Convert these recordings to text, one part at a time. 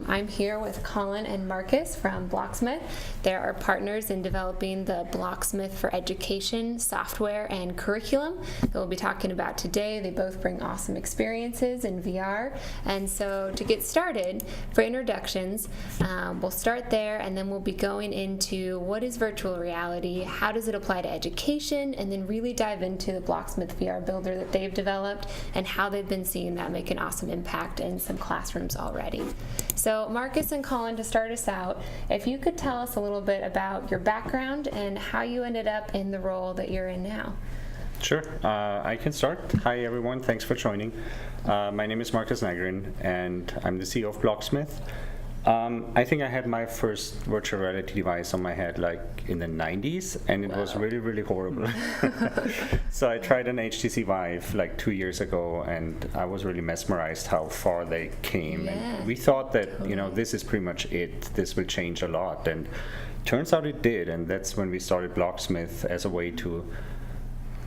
I'm here with Colin and Markus from Blocksmith. They're our partners in developing the Blocksmith for Education software and curriculum that we'll be talking about today. They both bring awesome experiences in VR. And so to get started, for introductions, we'll start there and then we'll be going into what is virtual reality, how does it apply to education, and then really dive into the Blocksmith VR Builder that they've developed and how they've been seeing that make an awesome impact in some classrooms already. So Markus and Colin, to start us out, if you could tell us a little bit about your background and how you ended up in the role that you're in now. Sure, I can start. Hi everyone, thanks for joining. My name is Markus Nigrin and I'm the CEO of Blocksmith. I think I had my first virtual reality device on my head like in the 90s, and it was really, really horrible. So I tried an HTC Vive like 2 years ago, and I was really mesmerized how far they came. Yeah. And we thought that, you know, this is pretty much it. This will change a lot, and turns out it did. And that's when we started Blocksmith as a way to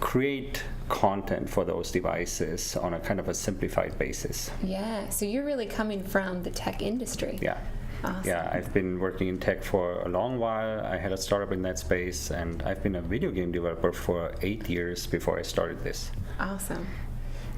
create content for those devices on a kind of a simplified basis. Yeah, so you're really coming from the tech industry. Yeah. Awesome. Yeah, I've been working in tech for a long while. I had a startup in that space, and I've been a video game developer for 8 years before I started this. Awesome.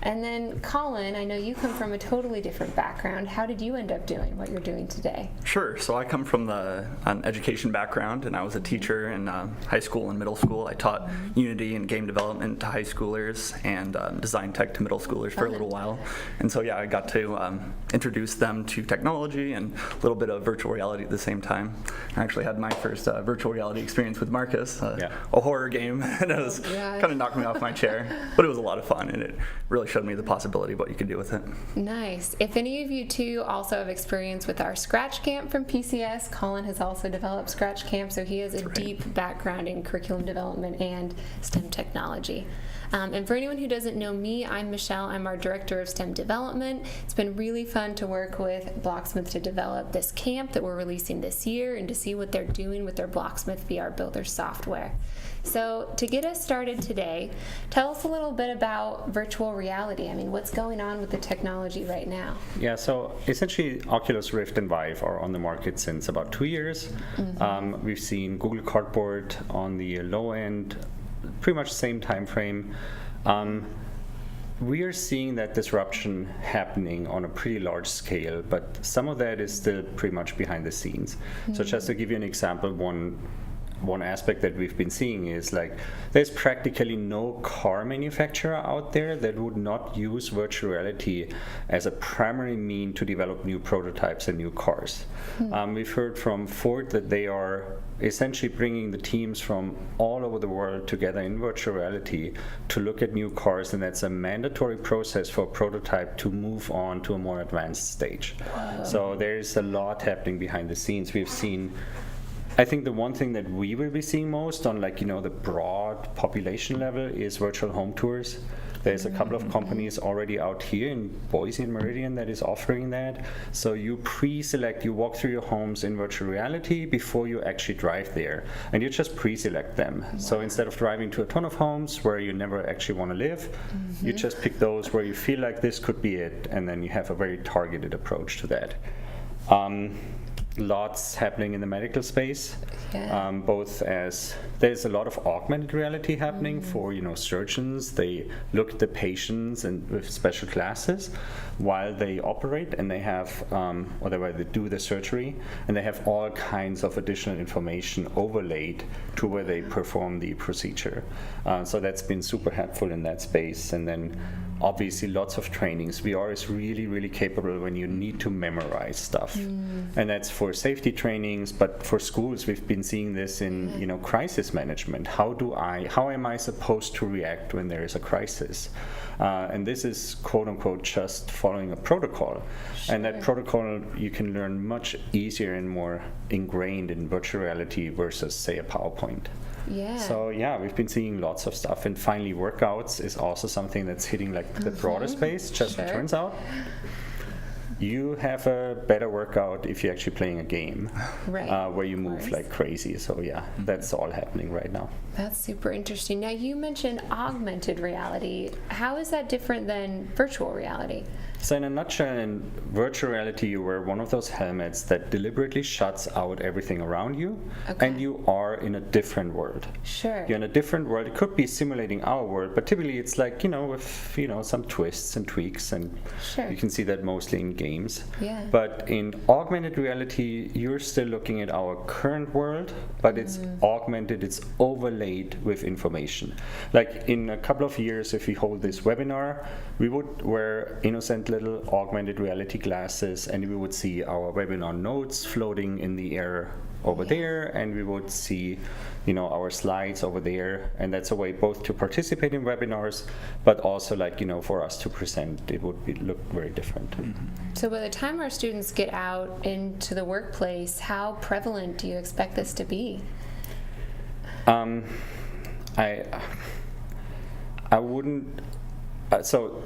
And then Colin, I know you come from a totally different background. How did you end up doing what you're doing today? Sure. So I come from an education background, and I was a teacher in high school and middle school. I taught Unity and game development to high schoolers and design tech to middle schoolers for a little while. And so, yeah, I got to introduce them to technology and a little bit of virtual reality at the same time. I actually had my first virtual reality experience with Markus, a horror game, and it was kind of knocked me off my chair. But it was a lot of fun, and it really showed me the possibility of what you could do with it. Nice. If any of you too also have experience with our Scratch Camp from PCS, Colin has also developed Scratch Camp, so he has a deep background in curriculum development and STEM technology. And for anyone who doesn't know me, I'm Michelle. I'm our Director of STEM Development. It's been really fun to work with Blocksmith to develop this camp that we're releasing this year and to see what they're doing with their Blocksmith VR Builder software. So to get us started today, tell us a little bit about virtual reality. I mean, what's going on with the technology right now? Yeah, so essentially Oculus Rift and Vive are on the market since about 2 years. We've seen Google Cardboard on the low end, pretty much same time frame. We are seeing that disruption happening on a pretty large scale, but some of that is still pretty much behind the scenes. So just to give you an example, one aspect that we've been seeing is like there's practically no car manufacturer out there that would not use virtual reality as a primary mean to develop new prototypes and new cars. We've heard from Ford that they are essentially bringing the teams from all over the world together in virtual reality to look at new cars, and that's a mandatory process for a prototype to move on to a more advanced stage. So there's a lot happening behind the scenes. We've seen, I think the one thing that we will be seeing most on the broad population level is virtual home tours. There's a couple of companies already out here in Boise and Meridian that is offering that. So you pre-select, you walk through your homes in virtual reality before you actually drive there. And you just pre-select them. So instead of driving to a ton of homes where you never actually want to live, you just pick those where you feel like this could be it, and then you have a very targeted approach to that. Lots happening in the medical space, both as there's a lot of augmented reality happening for surgeons. They look at the patients and with special glasses while they operate, and they have or they do the surgery, and they have all kinds of additional information overlaid to where they perform the procedure. So that's been super helpful in that space. And then obviously lots of trainings. VR is really, really capable when you need to memorize stuff. And that's for safety trainings, but for schools we've been seeing this in crisis management. How am I supposed to react when there is a crisis? And this is quote unquote just following a protocol. And that protocol you can learn much easier and more ingrained in virtual reality versus say a PowerPoint. Yeah. So yeah, we've been seeing lots of stuff, and finally workouts is also something that's hitting like the broader space, just it turns out. you have a better workout if you're actually playing a game, Right. where you move like crazy. So yeah, that's all happening right now. That's super interesting. Now, you mentioned augmented reality. How is that different than virtual reality? So in a nutshell, in virtual reality, you wear one of those helmets that deliberately shuts out everything around you, and you are in a different world. Sure. You're in a different world. It could be simulating our world, but typically it's like, with, some twists and tweaks, and Sure. you can see that mostly in games. Yeah. But in augmented reality, you're still looking at our current world, but it's augmented, it's overlaid with information. Like in a couple of years, if we hold this webinar, we would wear innocent little augmented reality glasses, and we would see our webinar notes floating in the air over there, and we would see our slides over there, and that's a way both to participate in webinars, but also for us to present, it would look very different. So by the time our students get out into the workplace, how prevalent do you expect this to be? I wouldn't. So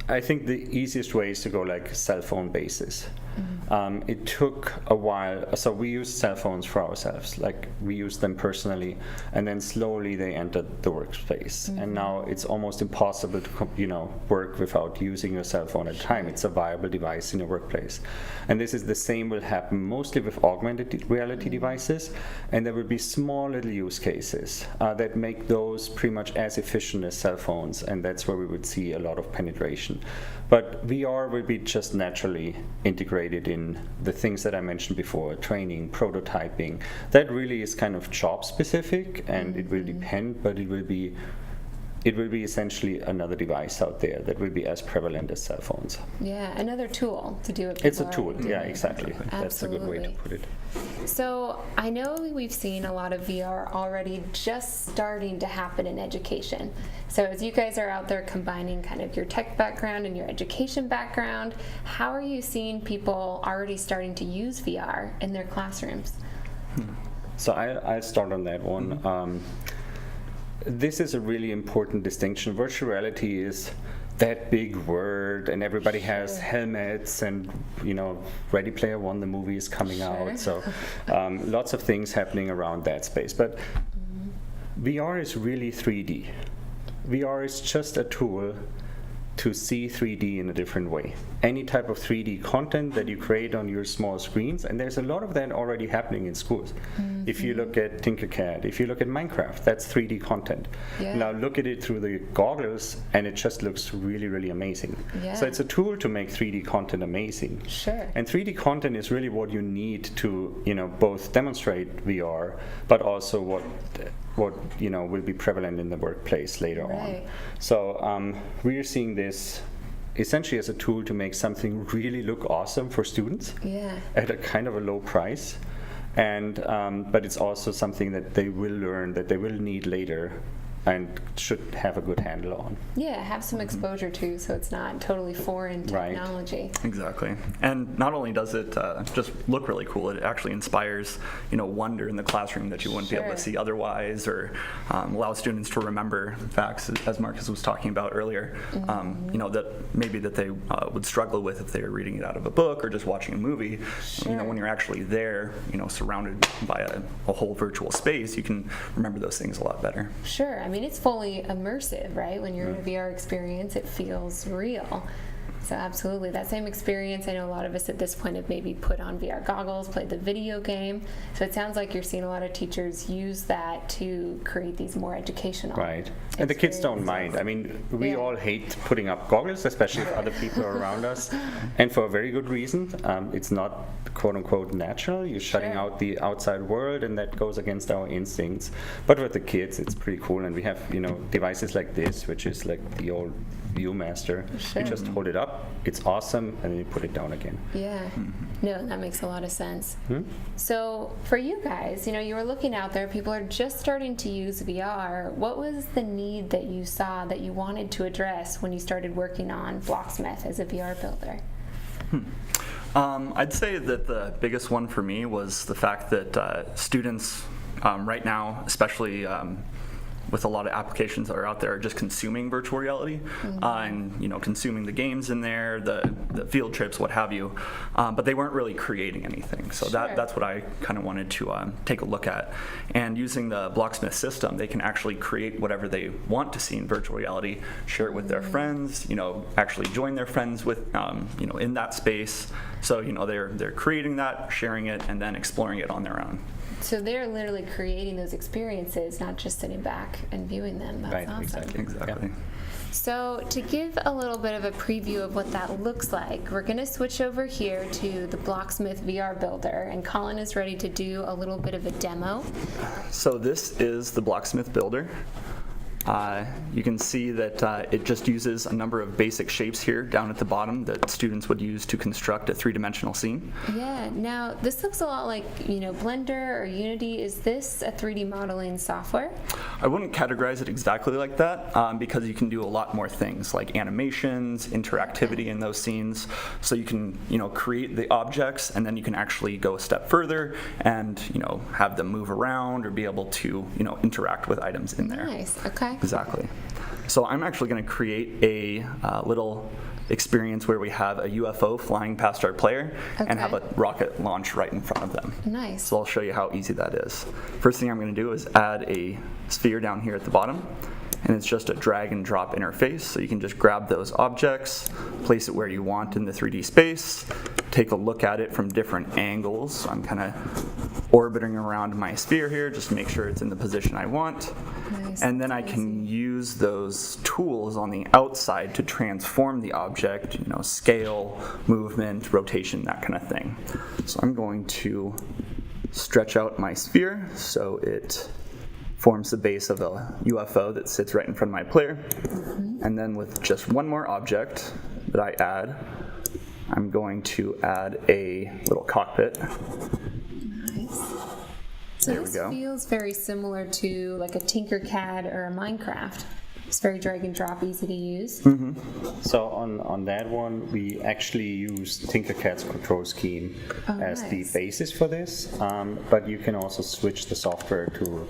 I think the easiest way is to go cell phone basis. It took a while. So we used cell phones for ourselves. We used them personally, and then slowly they entered the workspace. And now it's almost impossible to work without using your cell phone at a time. It's a viable device in your workplace. And this is the same will happen mostly with augmented reality devices. And there will be small little use cases that make those pretty much as efficient as cell phones. And that's where we would see a lot of penetration. But VR will be just naturally integrated in the things that I mentioned before, training, prototyping. That really is kind of job specific, and it will depend, but it will be essentially another device out there that will be as prevalent as cell phones. Yeah, another tool to do it. It's a tool, yeah, exactly. Absolutely. That's a good way to put it. So I know we've seen a lot of VR already just starting to happen in education. So as you guys are out there combining kind of your tech background and your education background, how are you seeing people already starting to use VR in their classrooms? So I'll start on that one. This is a really important distinction. Virtual reality is that big word, and everybody has helmets, and Ready Player One, the movie is coming out, so lots of things happening around that space. But VR is really 3D. VR is just a tool to see 3D in a different way. Any type of 3D content that you create on your small screens, and there's a lot of that already happening in schools. If you look at Tinkercad, if you look at Minecraft, that's 3D content. Now look at it through the goggles, and it just looks really, really amazing. So it's a tool to make 3D content amazing. Sure. And 3D content is really what you need to, both demonstrate VR, but also what will be prevalent in the workplace later on. So we are seeing this essentially as a tool to make something really look awesome for students at a kind of a low price, and but it's also something that they will learn, that they will need later, and should have a good handle on. Yeah, have some exposure to, so it's not totally foreign technology. Exactly. And not only does it just look really cool, it actually inspires, wonder in the classroom that you wouldn't be able to see otherwise, or allows students to remember facts, as Markus was talking about earlier, that maybe that they would struggle with if they were reading it out of a book or just watching a movie. When you're actually there, surrounded by a whole virtual space, you can remember those things a lot better. Sure. I mean, it's fully immersive, right? When you're in a VR experience, it feels real. So absolutely, that same experience, I know a lot of us at this point have maybe put on VR goggles, played the video game. So it sounds like you're seeing a lot of teachers use that to create these more educational And the kids don't mind. I mean, we all hate putting up goggles, especially if other people are around us. And for a very good reason. It's not quote-unquote natural. You're shutting out the outside world, and that goes against our instincts. But with the kids, it's pretty cool. And we have, devices like this, which is like the old Viewmaster. You just hold it up, it's awesome, and then you put it down again. No, that makes a lot of sense. So for you guys, you were looking out there, people are just starting to use VR. What was the need that you saw that you wanted to address when you started working on Blocksmith as a VR builder? I'd say that the biggest one for me was the fact that students right now, especially with a lot of applications that are out there are just consuming virtual reality and consuming the games in there, the field trips, what have you, but they weren't really creating anything. So that's what I kind of wanted to take a look at. And using the Blocksmith system, they can actually create whatever they want to see in virtual reality, share it with their friends, actually join their friends with in that space. So they're creating that, sharing it, and then exploring it on their own. So they're literally creating those experiences, not just sitting back and viewing them. That's awesome. Exactly. Yeah. So to give a little bit of a preview of what that looks like, we're going to switch over here to the Blocksmith VR Builder, and Colin is ready to do a little bit of a demo. So this is the Blocksmith Builder. You can see that it just uses a number of basic shapes here down at the bottom that students would use to construct a three-dimensional scene. Yeah, now this looks a lot like, Blender or Unity. Is this a 3D modeling software? I wouldn't categorize it exactly like that because you can do a lot more things like animations, interactivity in those scenes. So you can, create the objects, and then you can actually go a step further and, have them move around or be able to, interact with items in there. Nice, okay. Exactly. So I'm actually going to create a little experience where we have a UFO flying past our player and have a rocket launch right in front of them. Nice. So I'll show you how easy that is. First thing I'm going to do is add a sphere down here at the bottom, and it's just a drag and drop interface. So you can just grab those objects, place it where you want in the 3D space, take a look at it from different angles. So I'm kind of orbiting around my sphere here just to make sure it's in the position I want. Nice. And then I can use those tools on the outside to transform the object, scale, movement, rotation, that kind of thing. So I'm going to stretch out my sphere so it forms the base of a UFO that sits right in front of my player. And then with just one more object that I add, I'm going to add a little cockpit. Nice. So There we this go. feels very similar to like a Tinkercad or a Minecraft. It's very drag and drop, easy to use. So on that one, we actually use Tinkercad's control scheme as the nice. basis for this, but you can also switch the software to,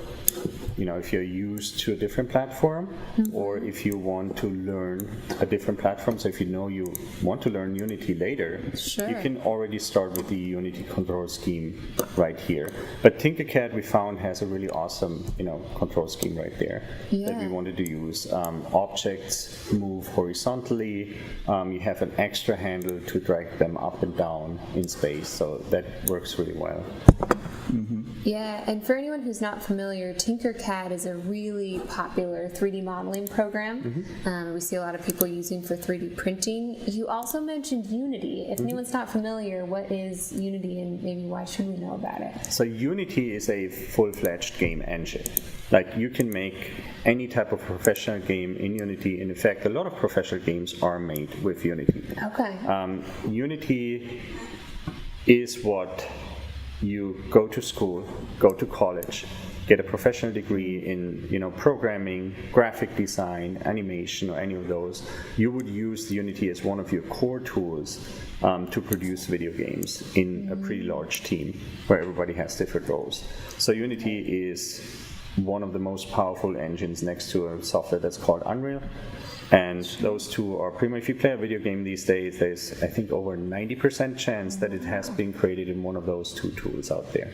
if you're used to a different platform, or if you want to learn a different platform. So if you want to learn Unity later, Sure. you can already start with the Unity control scheme right here. But Tinkercad, we found, has a really awesome, control scheme right there that we Yeah. wanted to use. Objects move horizontally. You have an extra handle to drag them up and down in space, so that works really well. Yeah, and for anyone who's not familiar, Tinkercad is a really popular 3D modeling program. We see a lot of people using for 3D printing. You also mentioned Unity. If anyone's not familiar, what is Unity and maybe why should we know about it? So Unity is a full-fledged game engine. Like, you can make any type of professional game in Unity. In fact, a lot of professional games are made with Unity. Okay. Unity is what you go to school, go to college, get a professional degree in, programming, graphic design, animation, or any of those. You would use Unity as one of your core tools to produce video games in a pretty large team where everybody has different roles. So Unity is one of the most powerful engines next to a software that's called Unreal. And those two are pretty much, if you play a video game these days, there's, I think, over 90% chance that it has been created in one of those two tools out there.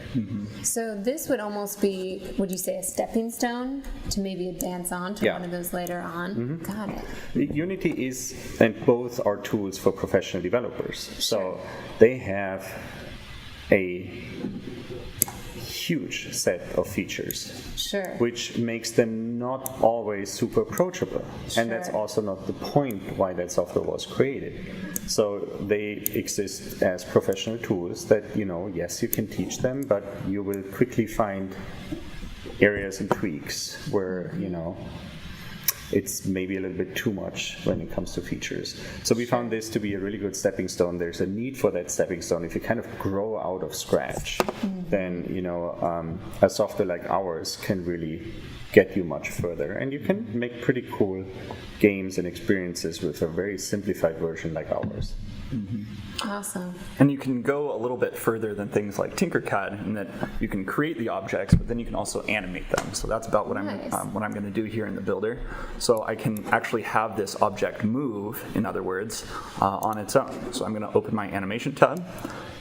So this would almost be, would you say, a stepping stone to maybe advance on to Yeah. one of those later on? Got it. Unity is, and both are tools for professional developers. So they have a huge set of features, Sure. which makes them not always super approachable. And that's Sure. also not the point why that software was created. So they exist as professional tools that, yes, you can teach them, but you will quickly find areas and tweaks where, it's maybe a little bit too much when it comes to features. So we found this to be a really good stepping stone. There's a need for that stepping stone. If you kind of grow out of scratch, then, a software like ours can really get you much further. And you can make pretty cool games and experiences with a very simplified version like ours. Awesome. And you can go a little bit further than things like Tinkercad in that you can create the objects, but then you can also animate them. So that's about what Nice. I'm going to do here in the builder. So I can actually have this object move, in other words, on its own. So I'm going to open my animation tab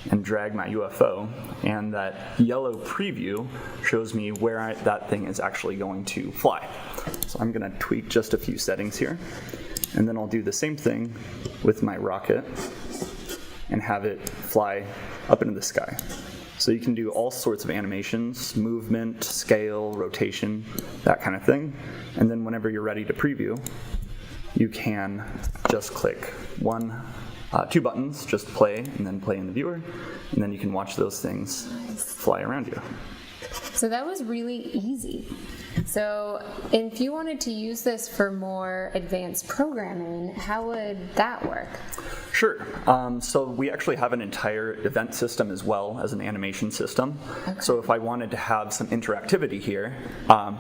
and drag my UFO, and that yellow preview shows me where that thing is actually going to fly. So I'm going to tweak just a few settings here, and then I'll do the same thing with my rocket and have it fly up into the sky. So you can do all sorts of animations, movement, scale, rotation, that kind of thing. And then whenever you're ready to preview, you can just click two buttons, just play and then play in the viewer, and then you can watch those things fly around you. So that was really easy. So if you wanted to use this for more advanced programming, how would that work? Sure. So we actually have an entire event system as well as an animation system. Okay. So if I wanted to have some interactivity here,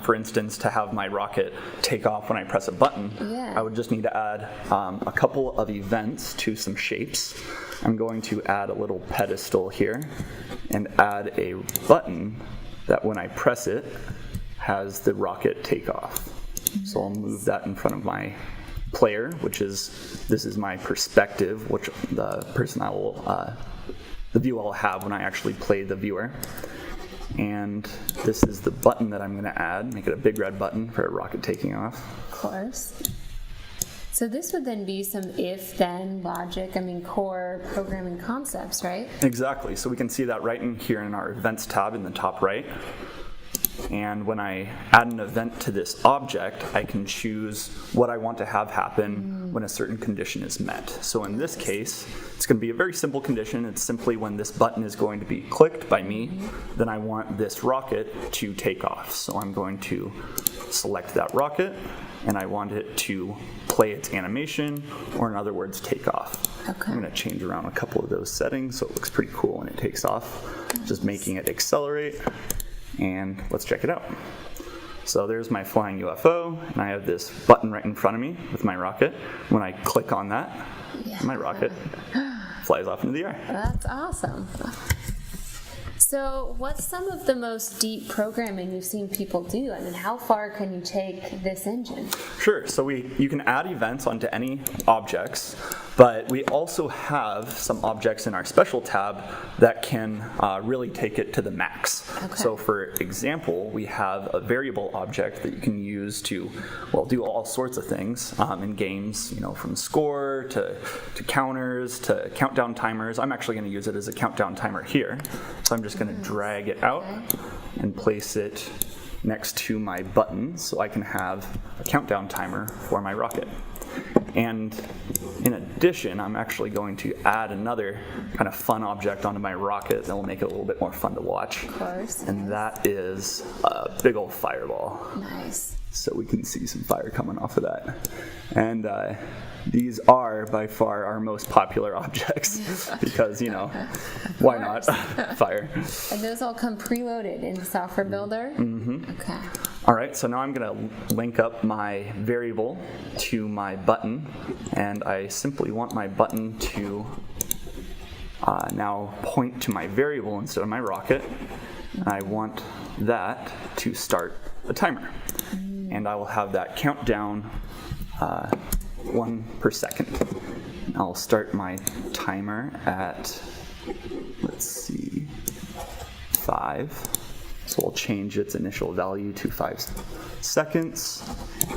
for instance, to have my rocket take off when I press a button, Yeah. I would just need to add a couple of events to some shapes. I'm going to add a little pedestal here and add a button that when I press it has the rocket take off. So I'll move that in front of my player, this is my perspective, which the view I'll have when I actually play the viewer. And this is the button that I'm going to add, make it a big red button for a rocket taking off. Of course. So this would then be some if-then logic, core programming concepts, right? Exactly. So we can see that right in here in our events tab in the top right. And when I add an event to this object, I can choose what I want to have happen when a certain condition is met. So in this case, it's going to be a very simple condition. It's simply when this button is going to be clicked by me, then I want this rocket to take off. So I'm going to select that rocket, and I want it to play its animation, or in other words, take off. Okay. I'm going to change around a couple of those settings so it looks pretty cool when it takes off. Just making it accelerate. And let's check it out. So there's my flying UFO, and I have this button right in front of me with my rocket. When I click on that, my rocket flies off into the air. That's awesome. So what's some of the most deep programming you've seen people do? How far can you take this engine? Sure, so you can add events onto any objects, but we also have some objects in our special tab that can really take it to the max. Okay. So for example, we have a variable object that you can use to, do all sorts of things in games, from score to counters to countdown timers. I'm actually going to use it as a countdown timer here. So I'm just going to drag it out and place it next to my button so I can have a countdown timer for my rocket. And in addition, I'm actually going to add another kind of fun object onto my rocket that will make it a little bit more fun to watch. Of course. And that is a big old fireball. Nice. So we can see some fire coming off of that. And these are by far our most popular objects because, why not? Fire. And those all come preloaded in the software builder? Mm-hmm. Okay. All right, so now I'm going to link up my variable to my button, and I simply want my button to now point to my variable instead of my rocket. And I want that to start a timer. And I will have that count down 1 per second. I'll start my timer at, 5. So I'll change its initial value to 5 seconds.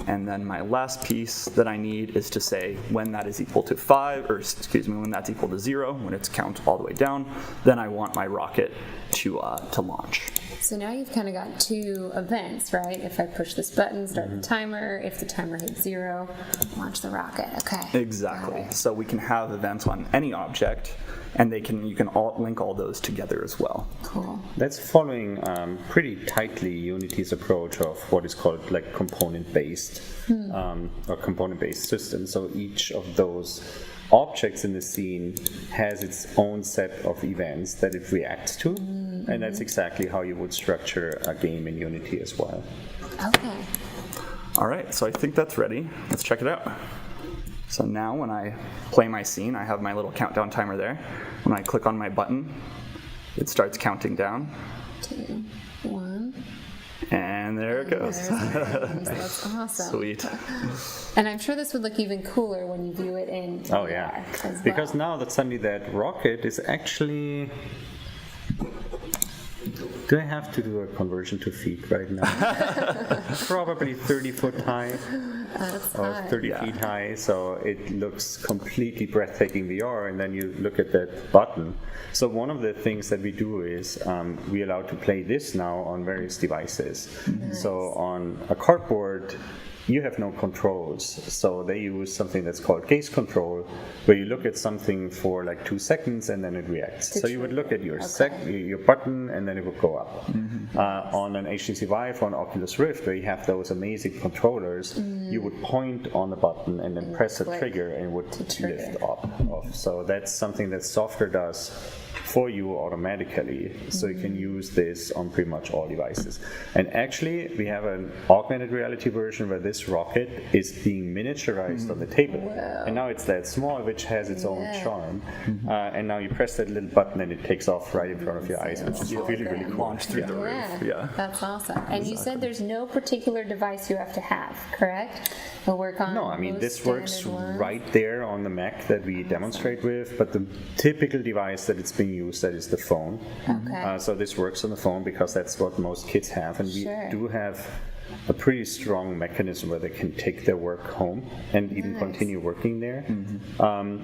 And then my last piece that I need is to say when that is equal to 5, when that's equal to 0, when it's count all the way down, then I want my rocket to launch. So now you've kind of got 2 events, right? If I push this button, start the timer. If the timer hits 0, launch the rocket. Okay. Exactly. So we can have events on any object, and you can all link all those together as well. Cool. That's following pretty tightly Unity's approach of what is called component-based or component-based systems. So each of those objects in the scene has its own set of events that it reacts to, and that's exactly how you would structure a game in Unity as well. Okay. All right, so I think that's ready. Let's check it out. So now when I play my scene, I have my little countdown timer there. When I click on my button, it starts counting down. 2, 1. And there it goes. That's awesome. Sweet. And I'm sure this would look even cooler when you view it in Oh VR yeah, as because well. now that suddenly that rocket is actually. Do I have to do a conversion to feet right now? Probably 30 foot high That's or high. 30 feet high, so it looks completely breathtaking VR. And then you look at that button. So one of the things that we do is we allow to play this now on various devices. Nice. So on a cardboard, you have no controls, so they use something that's called gaze control, where you look at something for like 2 seconds and then it reacts. So you would look at your your button and then it would go up. On an HTC Vive or an Oculus Rift, where you have those amazing controllers, you would point on the button and then press a click trigger and it would trigger. lift up. Off. So that's something that software does for you automatically, so you can use this on pretty much all devices. And actually, we have an augmented reality version where this rocket is being miniaturized on the table. Wow. And now it's that small, which has its own charm. And now you press that little button and it takes off right in front of your eyes, which is really, really cool. Launch through the roof. Yeah. That's awesome. And you said there's no particular device you have to have, correct? We'll work on No, I mean, most this works standard ones. right there on the Mac that we demonstrate with, but the typical device that it's being used, that is the phone. Okay. So this works on the phone because that's what most kids have, and we Sure. do have a pretty strong mechanism where they can take their work home and even Nice. continue working there.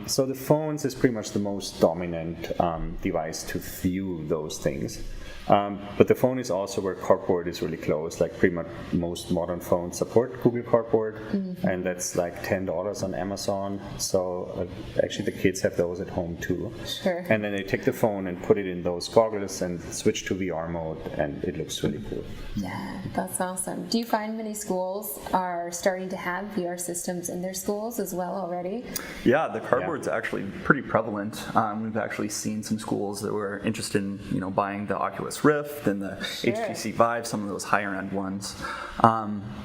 So the phones is pretty much the most dominant device to view those things. But the phone is also where cardboard is really close. Like pretty much most modern phones support Google Cardboard, and that's like $10 on Amazon. So actually the kids have those at home too. Sure. And then they take the phone and put it in those goggles and switch to VR mode, and it looks really cool. Yeah, that's awesome. Do you find many schools are starting to have VR systems in their schools as well already? Yeah, the cardboard's actually pretty prevalent. We've actually seen some schools that were interested in, buying the Oculus Rift and the HTC Vive, some of those higher end ones.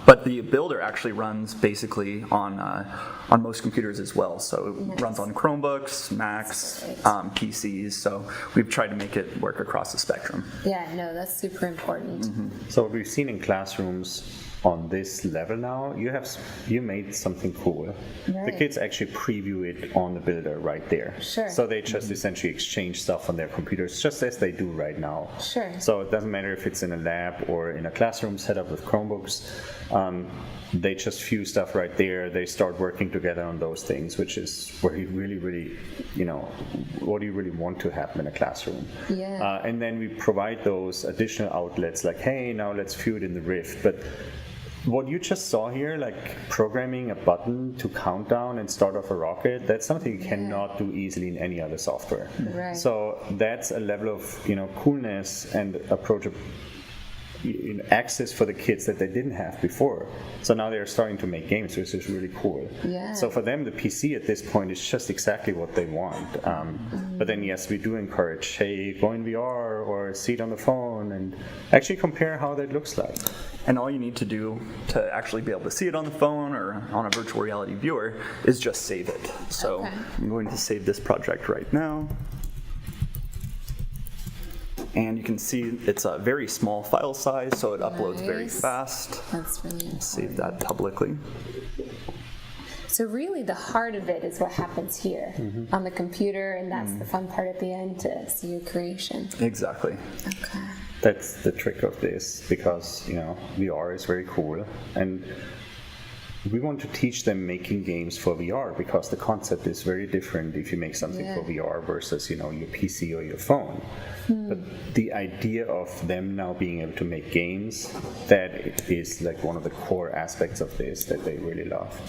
But the builder actually runs basically on most computers as well. So it runs on Chromebooks, Macs, PCs. So we've tried to make it work across the spectrum. Yeah, no, that's super important. So what we've seen in classrooms on this level now, you made something cool. The Right. kids actually preview it on the builder right there. Sure. So they just essentially exchange stuff on their computers, just as they do right now. Sure. So it doesn't matter if it's in a lab or in a classroom setup with Chromebooks. They just view stuff right there. They start working together on those things, which is where you really, really, what do you really want to happen in a classroom? Yeah. And then we provide those additional outlets like, hey, now let's view it in the Rift. But what you just saw here, like programming a button to count down and start off a rocket, that's something you cannot do easily in any other software. Right. So that's a level of coolness and approachable access for the kids that they didn't have before. So now they're starting to make games, which is really cool. Yeah. So for them, the PC at this point is just exactly what they want. But then, yes, we do encourage, hey, go in VR or see it on the phone and actually compare how that looks like. And all you need to do to actually be able to see it on the phone or on a virtual reality viewer is just save it. So Okay. I'm going to save this project right now. And you can see it's a very small file size, so it uploads very Nice. fast. That's really important. Save that publicly. So really the heart of it is what happens here on the computer, and that's the fun part at the end, to see your creation. Exactly. Okay. That's the trick of this, because VR is very cool, and we want to teach them making games for VR, because the concept is very different if you make something for VR versus your PC or your phone. But the idea of them now being able to make games, that is like one of the core aspects of this that they really love.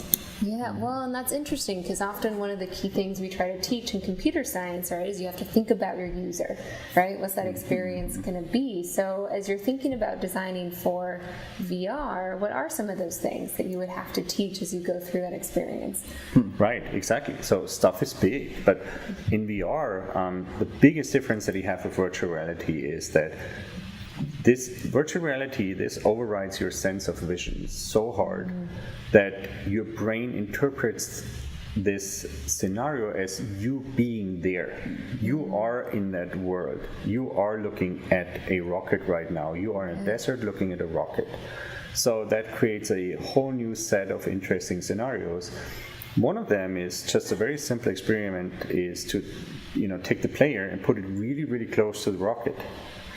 Yeah, well, and that's interesting, because often one of the key things we try to teach in computer science, right, is you have to think about your user, right? What's that experience going to be? So as you're thinking about designing for VR, what are some of those things that you would have to teach as you go through that experience? Right, exactly. So stuff is big, but in VR, the biggest difference that you have with virtual reality is that this virtual reality, this overrides your sense of vision so hard that your brain interprets this scenario as you being there. You are in that world. You are looking at a rocket right now. You are in a desert looking at a rocket. So that creates a whole new set of interesting scenarios. One of them is just a very simple experiment is to, take the player and put it really, really close to the rocket.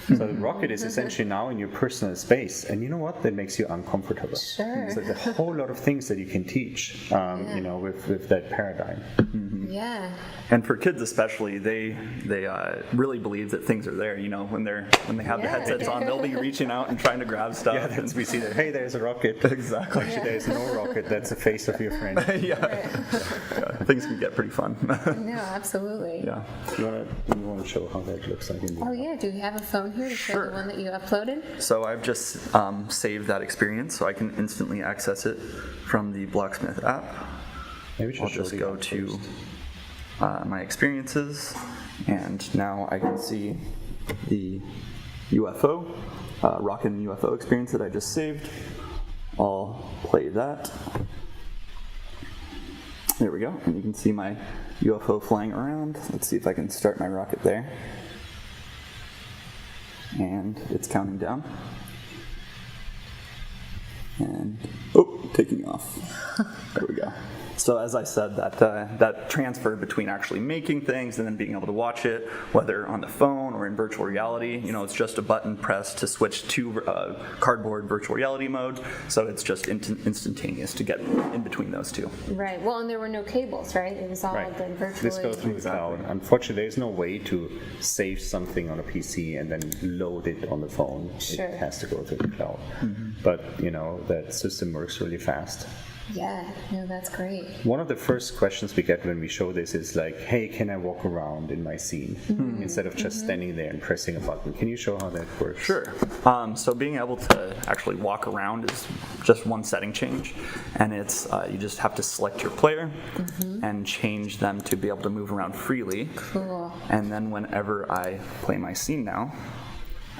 So the rocket is essentially now in your personal space, and you know what? That makes you uncomfortable. Sure. So there's a whole lot of things that you can teach, with that paradigm. Yeah. And for kids especially, they really believe that things are there. When they have the headsets on, they'll be reaching out and trying to grab stuff. Yeah, that's we see that. Hey, there's a rocket. Exactly. Actually, there's no rocket. That's the face of your friend. Yeah. Things can get pretty fun. No, absolutely. Yeah. You want to show how that looks like in the Oh yeah, do you have a phone here to show the one that you uploaded? So I've just saved that experience so I can instantly access it from the Blocksmith app. Maybe I'll just go to my experiences, and now I can see the UFO, rocket and UFO experience that I just saved. I'll play that. There we go, and you can see my UFO flying around. Let's see if I can start my rocket there. And it's counting down. And, taking off. There we go. So as I said, that transfer between actually making things and then being able to watch it, whether on the phone or in virtual reality, it's just a button press to switch to cardboard virtual reality mode. So it's just instantaneous to get in between those two. Right. Well, and there were no cables, right? It was all done virtually. This goes through the cloud. Unfortunately, there's no way to save something on a PC and then load it on the phone. Sure. It has to go through the cloud. But, that system works really fast. Yeah, no, that's great. One of the first questions we get when we show this is like, hey, can I walk around in my scene instead of just standing there and pressing a button? Can you show how that works? Sure. So being able to actually walk around is just one setting change, and it's you just have to select your player and change them to be able to move around freely. Cool. And then whenever I play my scene now,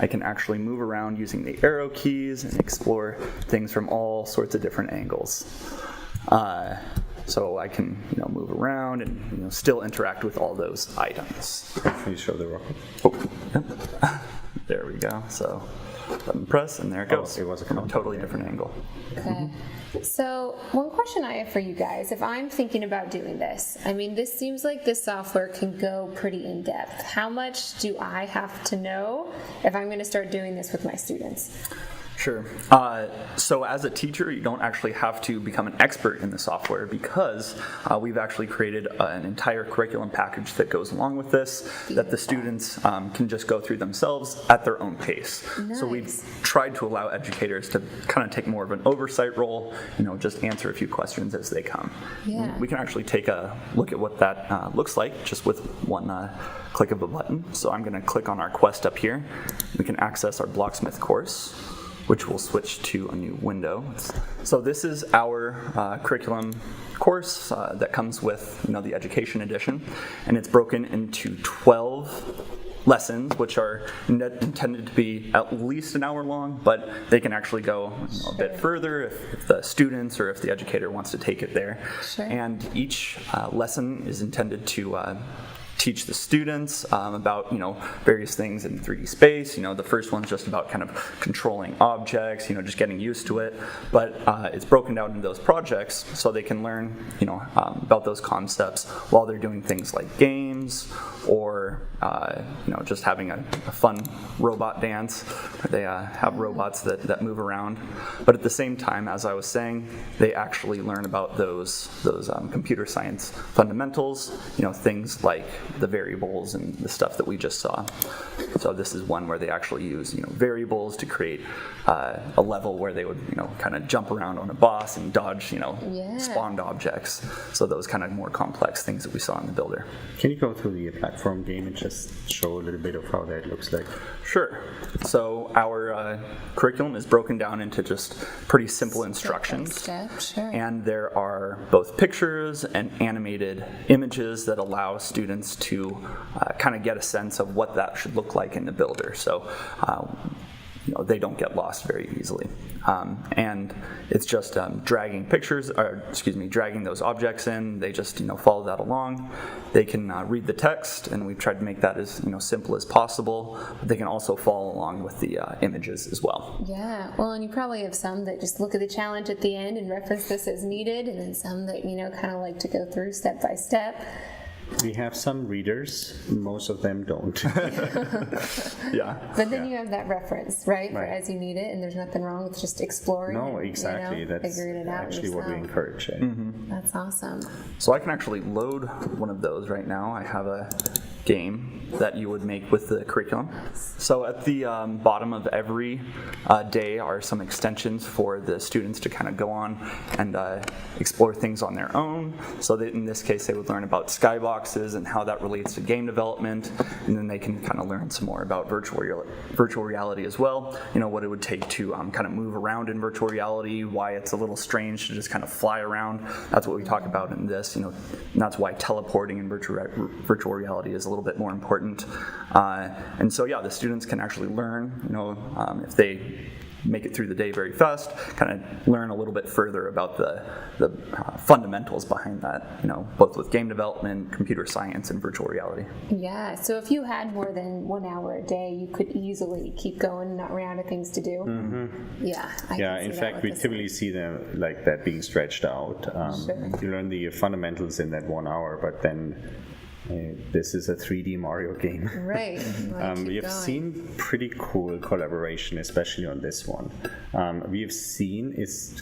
I can actually move around using the arrow keys and explore things from all sorts of different angles. So I can, move around and still interact with all those items. Can you show the rocket? Yep. There we go. So button press, and there it goes. It was from a totally different angle. Okay. So one question I have for you guys, if I'm thinking about doing this, this seems like this software can go pretty in depth. How much do I have to know if I'm going to start doing this with my students? Sure. So as a teacher, you don't actually have to become an expert in the software because we've actually created an entire curriculum package that goes along with this that the students can just go through themselves at their own pace. Nice. So we've tried to allow educators to kind of take more of an oversight role, just answer a few questions as they come. Yeah. We can actually take a look at what that looks like just with one click of a button. So I'm going to click on our quest up here. We can access our Blocksmith course, which will switch to a new window. So this is our curriculum course that comes with the education edition, and it's broken into 12 lessons, which are intended to be at least an hour long, but they can actually go a bit further if the students or if the educator wants to take it there. Sure. And each lesson is intended to teach the students about various things in 3D space. The first one's just about kind of controlling objects, just getting used to it. But it's broken down into those projects so they can learn about those concepts while they're doing things like games or just having a fun robot dance. They have robots that move around. But at the same time, as I was saying, they actually learn about those computer science fundamentals, things like the variables and the stuff that we just saw. So this is one where they actually use variables to create a level where they would kind of jump around on a boss and dodge spawned objects. So those kind of more complex things that we saw in the builder. Can you go through the platform game and just show a little bit of how that looks like? Sure. So our curriculum is broken down into just pretty simple instructions. Step, sure. And there are both pictures and animated images that allow students to kind of get a sense of what that should look like in the builder. So they don't get lost very easily. And it's just dragging those objects in. They just follow that along. They can read the text, and we've tried to make that as simple as possible. But they can also follow along with the images as well. Yeah, well, and you probably have some that just look at the challenge at the end and reference this as needed, and then some that kind of like to go through step by step. We have some readers, most of them don't. Yeah. But then you have that reference, right? For as you need it, and there's nothing wrong with just exploring. No, and, exactly. That's figuring it out actually what we yourself. encourage. That's awesome. So I can actually load one of those right now. I have a game that you would make with the curriculum. So at the bottom of every day are some extensions for the students to kind of go on and explore things on their own. So that in this case, they would learn about skyboxes and how that relates to game development, and then they can kind of learn some more about virtual reality as well. What it would take to kind of move around in virtual reality, why it's a little strange to just kind of fly around. That's what we talk about in this. And that's why teleporting in virtual reality is a little bit more important. And so, the students can actually learn, if they make it through the day very fast, kind of learn a little bit further about the fundamentals behind that, both with game development, computer science, and virtual reality. Yeah, so if you had more than 1 hour a day, you could easily keep going and not run out of things to do. Mm-hmm. Yeah, I can see in that fact, with we this typically one. see them like that being stretched out. Sure. You learn the fundamentals in that 1 hour, but then this is a 3D Mario game. Right. We have seen pretty cool collaboration, especially on this one. We have seen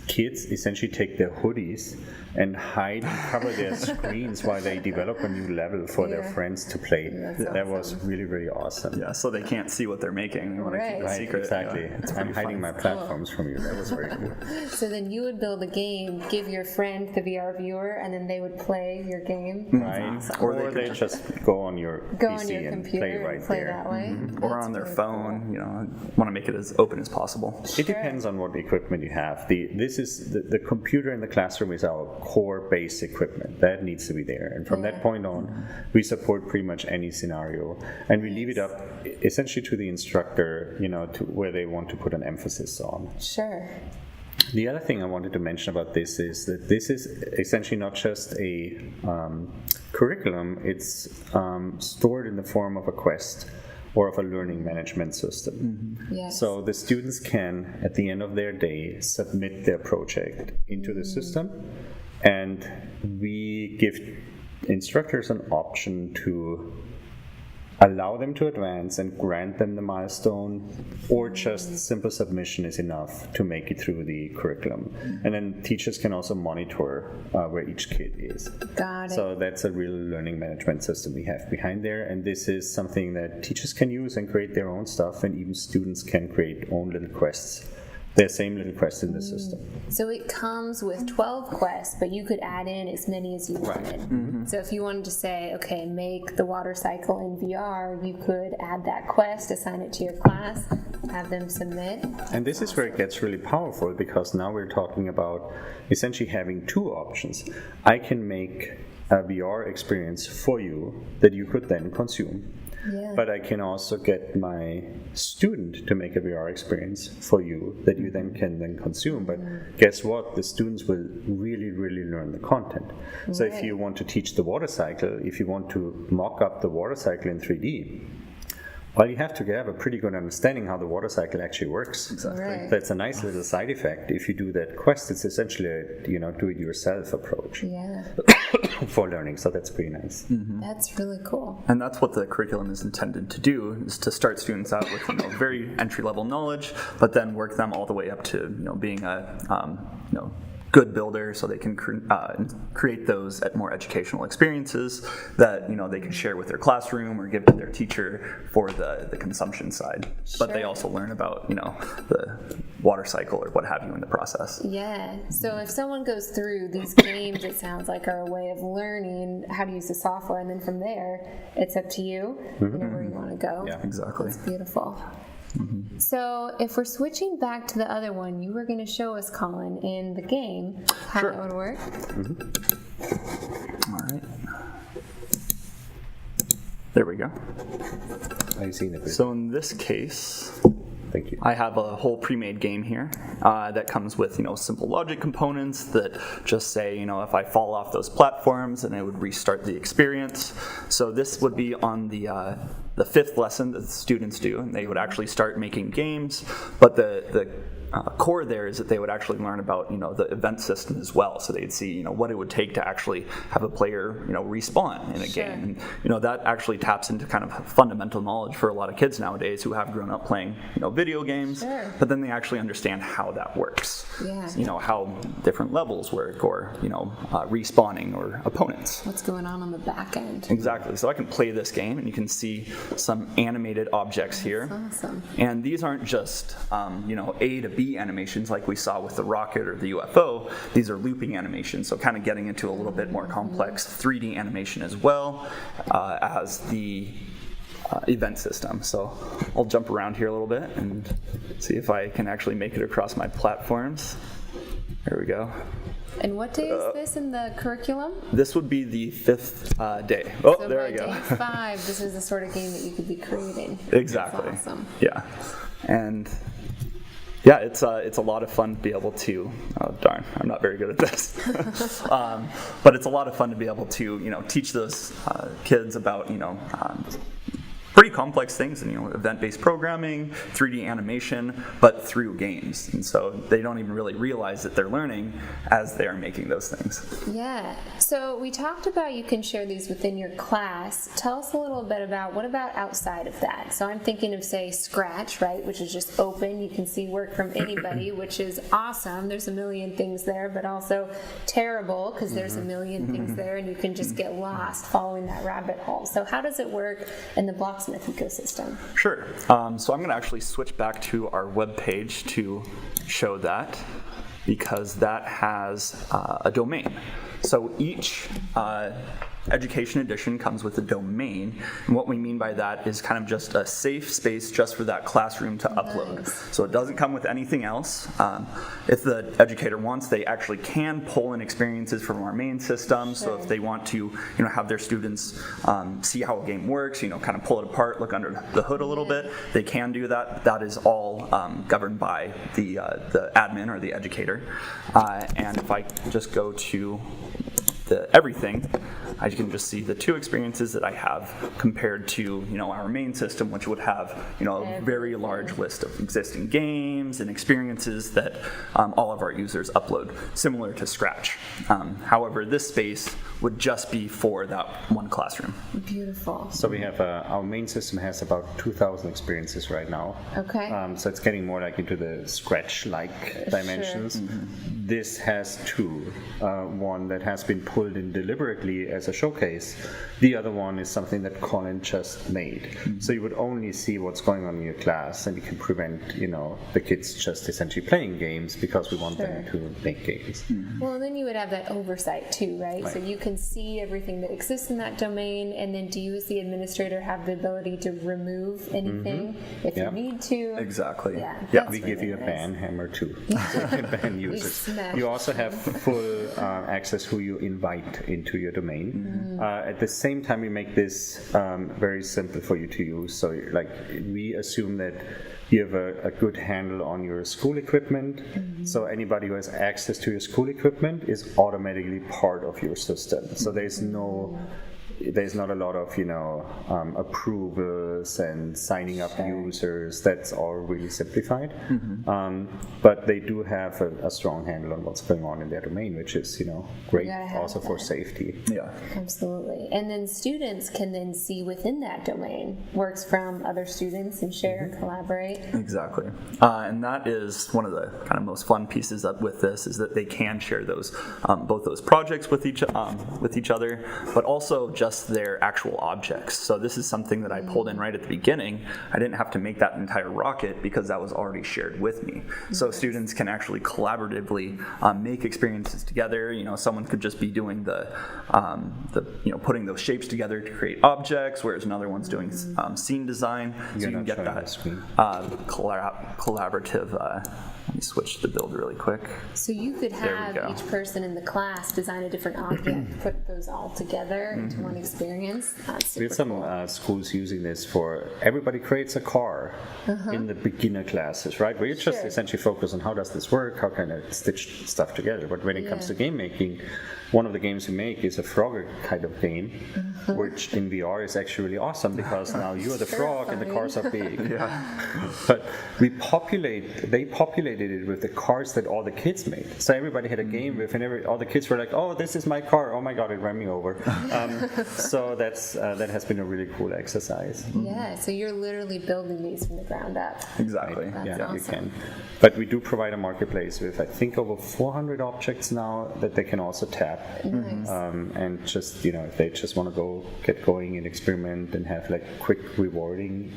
kids essentially take their hoodies and hide and cover their screens while they develop a new level for their friends to play. That was really, really awesome. Yeah, so they can't see what they're making. We want to keep it Right, secret. exactly. Yeah, I'm hiding my platforms from you. That was very cool. So then you would build a game, give your friend the VR viewer, and then they would play your game. Right. Awesome. Or they just go on your Go PC on your and computer play right and play there. that way. Or on their phone, want to make it as open as possible. It depends on what equipment you have. The computer in the classroom is our core base equipment. That needs to be there. And from that point on, we support pretty much any scenario. And we leave it up essentially to the instructor, to where they want to put an emphasis on. Sure. The other thing I wanted to mention about this is that this is essentially not just a curriculum, it's stored in the form of a quest or of a learning management system. Mm-hmm. Yes. So the students can, at the end of their day, submit their project into the system, and we give instructors an option to allow them to advance and grant them the milestone, or just simple submission is enough to make it through the curriculum. And then teachers can also monitor where each kid is. Got it. So that's a real learning management system we have behind there, and this is something that teachers can use and create their own stuff, and even students can create own little quests. Their same little quest in the system. So it comes with 12 quests, but you could add in as many as you wanted. Mm-hmm. So if you wanted to say, okay, make the water cycle in VR, you could add that quest, assign it to your class, have them submit. And this is where it gets really powerful, because now we're talking about essentially having two options. I can make a VR experience for you that you could then consume. Yeah. But I can also get my student to make a VR experience for you that you then can consume. But guess what? The students will really, really learn the content. So if you want to teach the water cycle, if you want to mock up the water cycle in 3D, well, you have to have a pretty good understanding how the water cycle actually works. Exactly. Right. That's a nice little side effect. If you do that quest, it's essentially a do-it-yourself approach for learning. So that's pretty nice. Mm-hmm. That's really cool. And that's what the curriculum is intended to do, is to start students out with very entry-level knowledge, but then work them all the way up to being a good builder, so they can create those more educational experiences that they can share with their classroom or give to their teacher for the consumption side. But they also learn about the water cycle or what have you in the process. Yeah. So if someone goes through these games, it sounds like are a way of learning how to use the software, and then from there, it's up to you, where you want to go. Yeah, exactly. That's beautiful. Mm-hmm. So if we're switching back to the other one, you were going to show us, Colin, in the game how that would work. All right. There we go. I've seen it. So in this case, Thank you. I have a whole pre-made game here that comes with, simple logic components that just say, if I fall off those platforms, then it would restart the experience. So this would be on the fifth lesson that the students do, and they would actually start making games. But the core there is that they would actually learn about the event system as well, so they'd see what it would take to actually have a player respawn in a game, and that actually taps into kind of fundamental knowledge for a lot of kids nowadays who have grown up playing video games, but then they actually understand how that works, how different levels work, or respawning or opponents. What's going on the back end? Exactly. So I can play this game and you can see some animated objects here. Awesome. And these aren't just A to B animations like we saw with the rocket or the UFO. These are looping animations, so kind of getting into a little bit more complex 3D animation as well as the event system. So I'll jump around here a little bit and see if I can actually make it across my platforms. There we go. And what day is this in the curriculum? This would be the fifth day. Oh, so there by I go. day 5, this is the sort of game that you could be creating. Exactly. That's awesome. Yeah. And yeah, it's a lot of fun to be able to. Oh darn, I'm not very good at this. But it's a lot of fun to be able to teach those kids about pretty complex things, and event-based programming, 3D animation, but through games. And so they don't even really realize that they're learning as they are making those things. Yeah. So we talked about you can share these within your class. Tell us a little bit about what about outside of that. So I'm thinking of, say, Scratch, right, which is just open. You can see work from anybody, which is awesome. There's a million things there, but also terrible because there's a million things there, and you can just get lost following that rabbit hole. So how does it work in the Blocksmith ecosystem? Sure. So I'm going to actually switch back to our web page to show that, because that has a domain. So each Education Edition comes with a domain, and what we mean by that is kind of just a safe space just for that classroom to upload. So it doesn't come with anything else. If the educator wants, they actually can pull in experiences from our main system. So if they want to, have their students see how a game works, kind of pull it apart, look under the hood a little bit, they can do that. That is all governed by the admin or the educator. And if I just go to the everything, I can just see the two experiences that I have compared to our main system, which would have a very large list of existing games and experiences that all of our users upload, similar to Scratch. However, this space would just be for that one classroom. Beautiful. So we have our main system has about 2,000 experiences right now. Okay. So it's getting more like into the Scratch-like dimensions. This has two. One that has been pulled in deliberately as a showcase. The other one is something that Colin just made. So you would only see what's going on in your class, and you can prevent, the kids just essentially playing games because we want them to make games. Well, and then you would have that oversight too, right? So you can see everything that exists in that domain, and then do you as the administrator have the ability to remove anything if you need to? Exactly. Yeah, We give you a ban hammer too. So you can ban users. smash. You also have full access who you invite into your domain. At the same time, we make this very simple for you to use. So we assume that you have a good handle on your school equipment. So anybody who has access to your school equipment is automatically part of your system. So there's not a lot of approvals and signing up users. That's all really simplified. But they do have a strong handle on what's going on in their domain, which is great also for safety. Yeah, absolutely. And then students can then see within that domain works from other students and share and collaborate. Exactly. And that is one of the kind of most fun pieces with this, is that they can share those both those projects with each other, but also just their actual objects. So this is something that I pulled in right at the beginning. I didn't have to make that entire rocket because that was already shared with me. So students can actually collaboratively make experiences together. Someone could just be doing the putting those shapes together to create objects, whereas another one's doing scene design. So you can get that collaborative Let me switch to the build really quick. So you could There we have go. each person in the class design a different object, put those all together into one experience. That's super We have some cool. schools using this for everybody creates a car in the beginner classes, right? Where you just Sure. essentially focus on how does this work, how can I stitch stuff together. But when it comes to Yeah. game making, one of the games we make is a frog kind of game, which in VR is actually really awesome because now you are the frog and the cars are big. But they populated it with the cars that all the kids made. So everybody had a game with, and all the kids were like, "Oh, this is my car! Oh my God, it ran me over." So that has been a really cool exercise. Yeah, so you're literally building these from the ground up. Exactly. That's Yeah, you awesome. can. But we do provide a marketplace with, I think, over 400 objects now that they can also tap. Nice. And just, if they just want to get going and experiment and have like quick, rewarding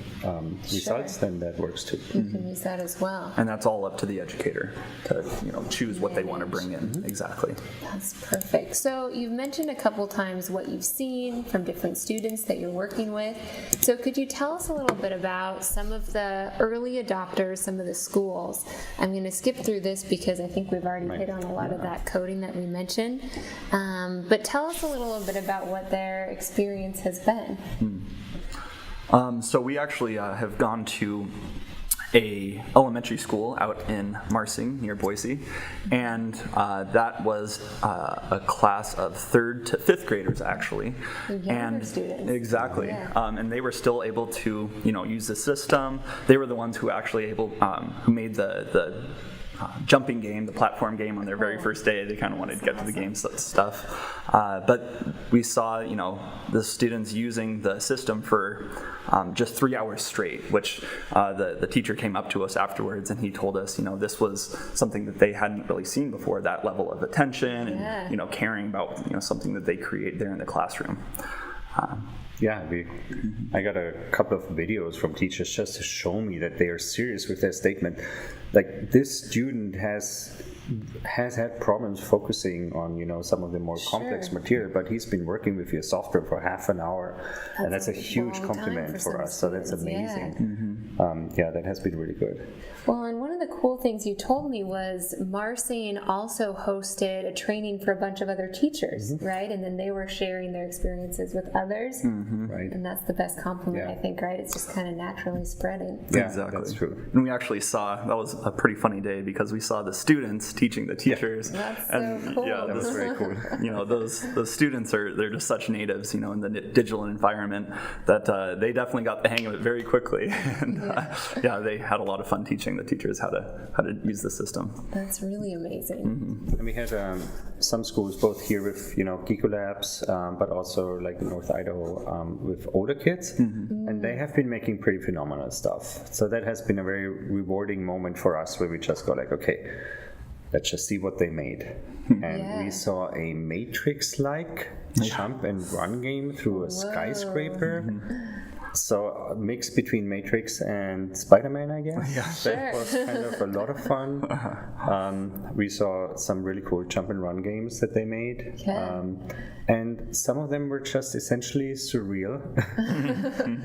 results, then that works too. You can use that as well. And that's all up to the educator to choose what they want to bring in. Exactly. That's perfect. So you've mentioned a couple times what you've seen from different students that you're working with. So could you tell us a little bit about some of the early adopters, some of the schools? I'm going to skip through this because I think we've already hit on a lot of that coding that we mentioned. But tell us a little bit about what their experience has been. So we actually have gone to a elementary school out in Marsing near Boise, and that was a class of 3rd to 5th graders actually. Younger students. Exactly. Yeah. And they were still able to use the system. They were the ones who actually who made the jumping game, the platform game on their very first day. They kind of wanted to get to the game stuff. But we saw, the students using the system for just 3 hours straight, which the teacher came up to us afterwards and he told us, this was something that they hadn't really seen before, that level of attention and, caring about, something that they create there in the classroom. Yeah, I got a couple of videos from teachers just to show me that they are serious with their statement. Like, this student has had problems focusing on some of the more complex material, but he's been working with your software for half an hour, and that's a huge long time compliment for for some us. So that's students, amazing. That has been really good. Well, and one of the cool things you told me was Marsing also hosted a training for a bunch of other teachers, right? And then they were sharing their experiences with others. Right. And that's the best compliment, Yeah. I think, right? It's just kind of naturally spreading. Yeah, Exactly. that's true. And we actually saw, that was a pretty funny day because we saw the students teaching the teachers. That's so and cool. yeah, That was very cool. those students they're just such natives, in the digital environment that they definitely got the hang of it very quickly. And they had a lot of fun teaching the teachers how to use the system. That's really amazing. And we had some schools both here with Geeko Labs, but also like in North Idaho with older kids, and they have been making pretty phenomenal stuff. So that has been a very rewarding moment for us where we just go like, okay, let's just see what they made. And we saw a Matrix-like jump and run game through a skyscraper. So a mix between Matrix and Spider-Man, I guess. Sure. That was kind of a lot of fun. We saw some really cool jump and run games that they made. Yeah. And some of them were just essentially surreal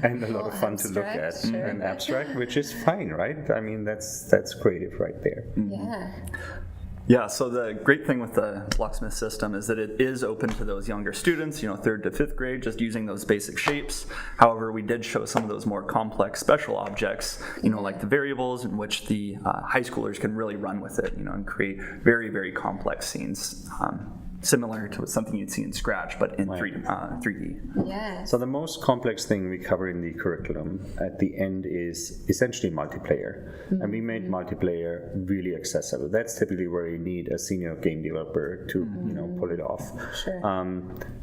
and a lot of fun to look at. abstract, sure. And abstract, which is fine, right? I mean, that's creative right there. Yeah. Yeah, so the great thing with the Blocksmith system is that it is open to those younger students, 3rd to 5th grade, just using those basic shapes. However, we did show some of those more complex special objects, like the variables in which the high schoolers can really run with it, and create very, very complex scenes. Similar to something you'd see in Scratch, but in 3D. Yes. So the most complex thing we cover in the curriculum at the end is essentially multiplayer. And we made multiplayer really accessible. That's typically where you need a senior game developer to pull it off. Sure.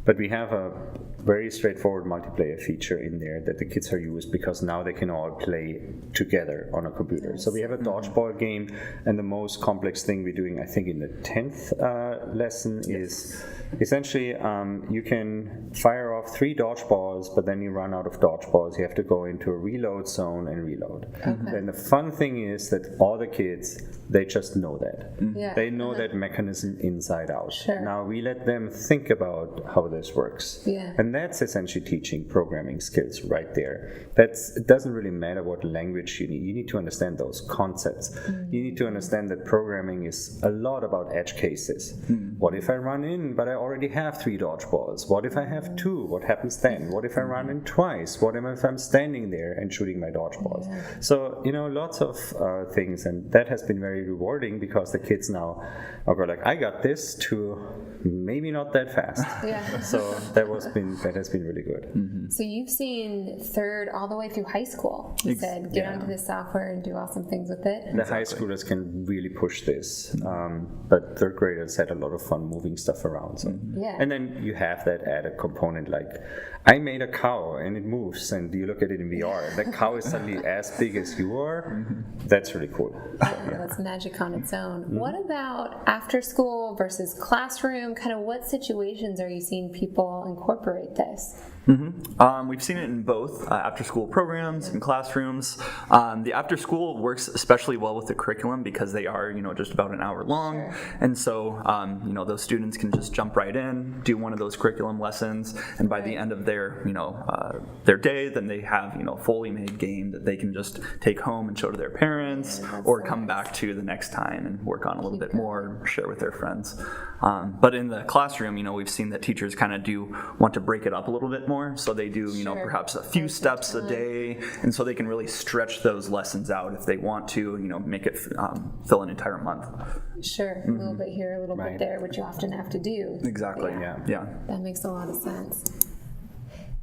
But we have a very straightforward multiplayer feature in there that the kids are used because now they can all play together on a computer. So we have a dodgeball game, and the most complex thing we're doing, I think in the 10th lesson is is essentially you can fire off 3 dodgeballs, but then you run out of dodgeballs. You have to go into a reload zone and reload. And the fun thing is that all the kids, they just know that. Yeah. They know that mechanism inside out. Sure. Now we let them think about how this works. Yeah. And that's essentially teaching programming skills right there. It doesn't really matter what language you need. You need to understand those concepts. You need to understand that programming is a lot about edge cases. What if I run in, but I already have 3 dodgeballs? What if I have 2? What happens then? What if I run in twice? What if I'm standing there and shooting my dodgeballs? So, lots of things, and that has been very rewarding because the kids now are like, I got this, to maybe not that fast. Yeah. So that has been really good. So you've seen third all the way through high school. You said get onto this software and do awesome things with it. The high schoolers can really push this, but third graders had a lot of fun moving stuff around. So. Yeah. And then you have that added component, like I made a cow and it moves, and you look at it in VR. The cow is suddenly as big as you are. That's really cool. That's magic on its own. What about after school versus classroom? Kind of what situations are you seeing people incorporate this? We've seen it in both after-school programs and classrooms. The after-school works especially well with the curriculum because they are, just about an hour long, and so those students can just jump right in, do one of those curriculum lessons, and by the end of their day, then they have a fully made game that they can just take home and show to their parents, or come back to the next time and work on a little bit more, share with their friends. But in the classroom, we've seen that teachers kind of do want to break it up a little bit more. So they do, perhaps a few steps a day, and so they can really stretch those lessons out if they want to, make it fill an entire month. Sure, a little bit here, a little bit there, which you often have to do. Exactly. Yeah. That makes a lot of sense.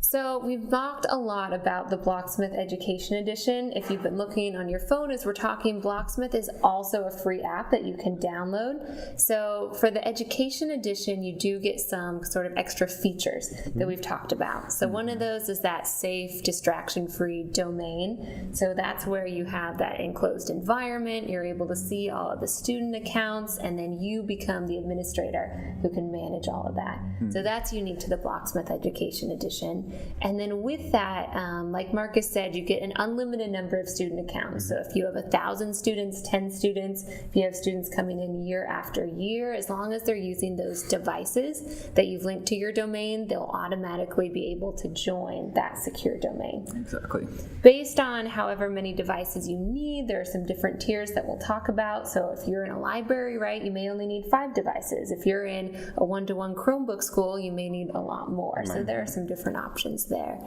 So we've talked a lot about the Blocksmith Education Edition. If you've been looking on your phone as we're talking, Blocksmith is also a free app that you can download. So for the Education Edition, you do get some sort of extra features that we've talked about. So one of those is that safe, distraction-free domain. So that's where you have that enclosed environment. You're able to see all of the student accounts, and then you become the administrator who can manage all of that. So that's unique to the Blocksmith Education Edition. And then with that, like Markus said, you get an unlimited number of student accounts. So if you have 1,000 students, 10 students, if you have students coming in year after year, as long as they're using those devices that you've linked to your domain, they'll automatically be able to join that secure domain. Exactly. Based on however many devices you need, there are some different tiers that we'll talk about. So if you're in a library, right, you may only need 5 devices. If you're in a one-to-one Chromebook school, you may need a lot more. So there are some different options there.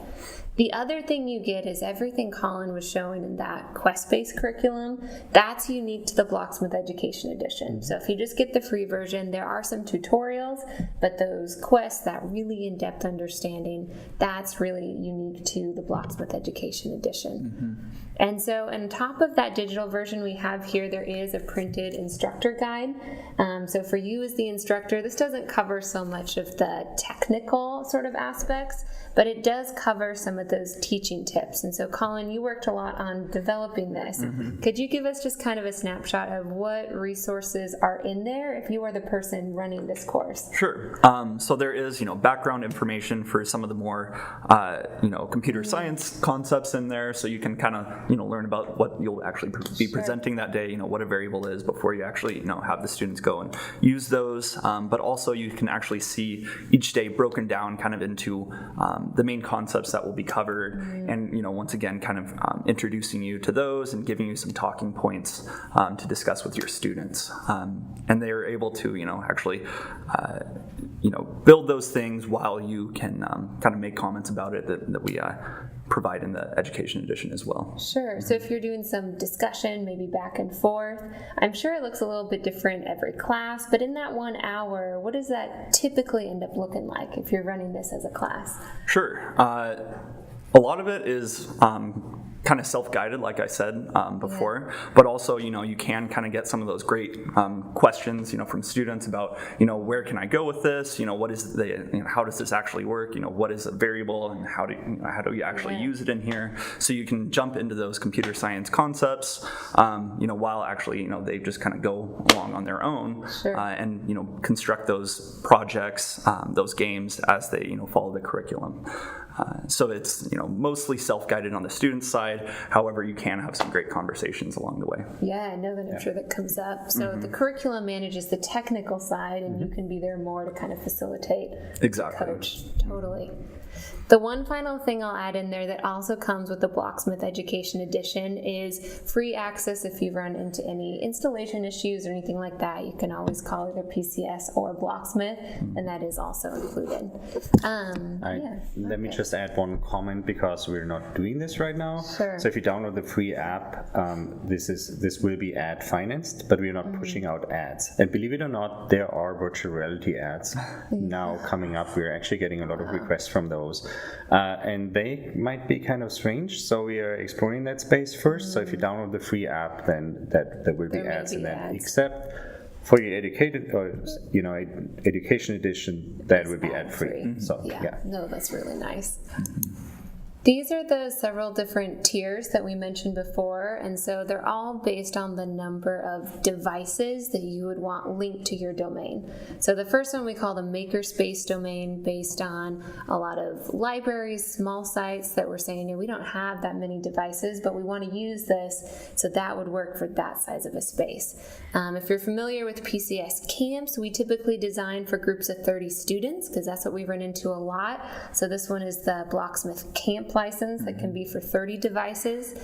The other thing you get is everything Colin was showing in that quest-based curriculum. That's unique to the Blocksmith Education Edition. So if you just get the free version, there are some tutorials, but those quests, that really in-depth understanding, that's really unique to the Blocksmith Education Edition. And so on top of that digital version we have here, there is a printed instructor guide. So for you as the instructor, this doesn't cover so much of the technical sort of aspects, but it does cover some of those teaching tips. And so Colin, you worked a lot on developing this. Could you give us just kind of a snapshot of what resources are in there if you are the person running this course? Sure. So there is, background information for some of the more, computer science concepts in there, so you can kind of, learn about what you'll actually be presenting that day, what a variable is before you actually, have the students go and use those. But also you can actually see each day broken down kind of into the main concepts that will be covered, and once again kind of introducing you to those and giving you some talking points to discuss with your students, and they are able to actually build those things while you can kind of make comments about it that we provide in the Education Edition as well. Sure. So if you're doing some discussion, maybe back and forth, I'm sure it looks a little bit different every class, but in that 1 hour, what does that typically end up looking like if you're running this as a class? Sure. A lot of it is kind of self-guided, like I said before, but also, you can kind of get some of those great questions, from students about, where can I go with this? What is how does this actually work? What is a variable, and how do you actually use it in here? So you can jump into those computer science concepts, while actually, they just kind of go along on their own, and, construct those projects, those games as they, follow the curriculum. So it's mostly self-guided on the student side. However, you can have some great conversations along the way. Yeah, I know that I'm sure that comes up. So the curriculum manages the technical side, and you can be there more to kind of facilitate, coach. Totally. The one final thing I'll add in there that also comes with the Blocksmith Education Edition is free access if you run into any installation issues or anything like that. You can always call either PCS or Blocksmith, and that is also included. Let me just add one comment, because we're not doing this right now. Sure. So if you download the free app, this will be ad financed, but we're not pushing out ads. And believe it or not, there are virtual reality ads now coming up. We're actually getting a lot of requests from those. And they might be kind of strange, so we are exploring that space first. So if you download the free app, then there will be ads, and then except for your education edition, that will be ad free. So no, that's really nice. These are the several different tiers that we mentioned before, and so they're all based on the number of devices that you would want linked to your domain. So the first one we call the makerspace domain, based on a lot of libraries, small sites that were saying, we don't have that many devices, but we want to use this, so that would work for that size of a space. If you're familiar with PCS camps, we typically design for groups of 30 students, because that's what we run into a lot. So this one is the Blocksmith Camp license that can be for 30 devices.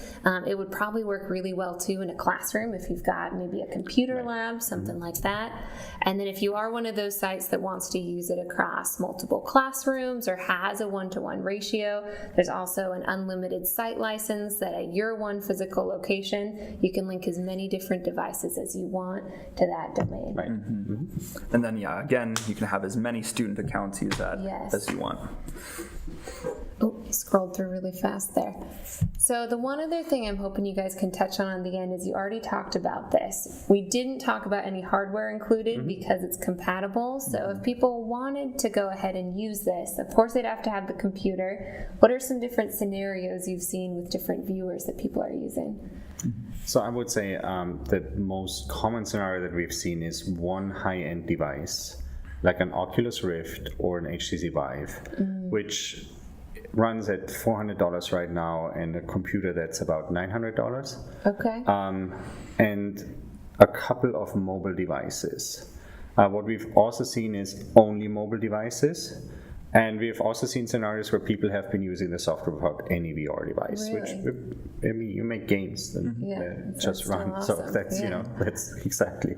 It would probably work really well too in a classroom if you've got maybe a computer lab, something like that. And then if you are one of those sites that wants to use it across multiple classrooms or has a 1-to-1 ratio, there's also an unlimited site license that at your one physical location, you can link as many different devices as you want to that domain. Right. And then, again, you can have as many student accounts use that as you want. Oh, you scrolled through really fast there. So the one other thing I'm hoping you guys can touch on the end is you already talked about this. We didn't talk about any hardware included because it's compatible. So if people wanted to go ahead and use this, of course they'd have to have the computer. What are some different scenarios you've seen with different viewers that people are using? So I would say the most common scenario that we've seen is one high-end device, like an Oculus Rift or an HTC Vive, which runs at $400 right now, and a computer that's about $900. Okay. And a couple of mobile devices. What we've also seen is only mobile devices, and we've also seen scenarios where people have been using the software without any VR device, which, I mean, you make games and just run. Awesome. So that's, that's exactly.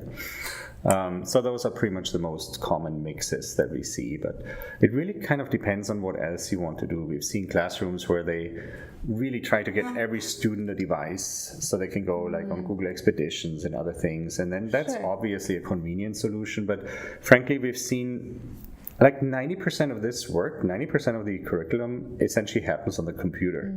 So those are pretty much the most common mixes that we see, but it really kind of depends on what else you want to do. We've seen classrooms where they really try to get every student a device so they can go like on Google Expeditions and other things, and then that's obviously a convenient solution, but frankly we've seen like 90% of this work, 90% of the curriculum essentially happens on the computer.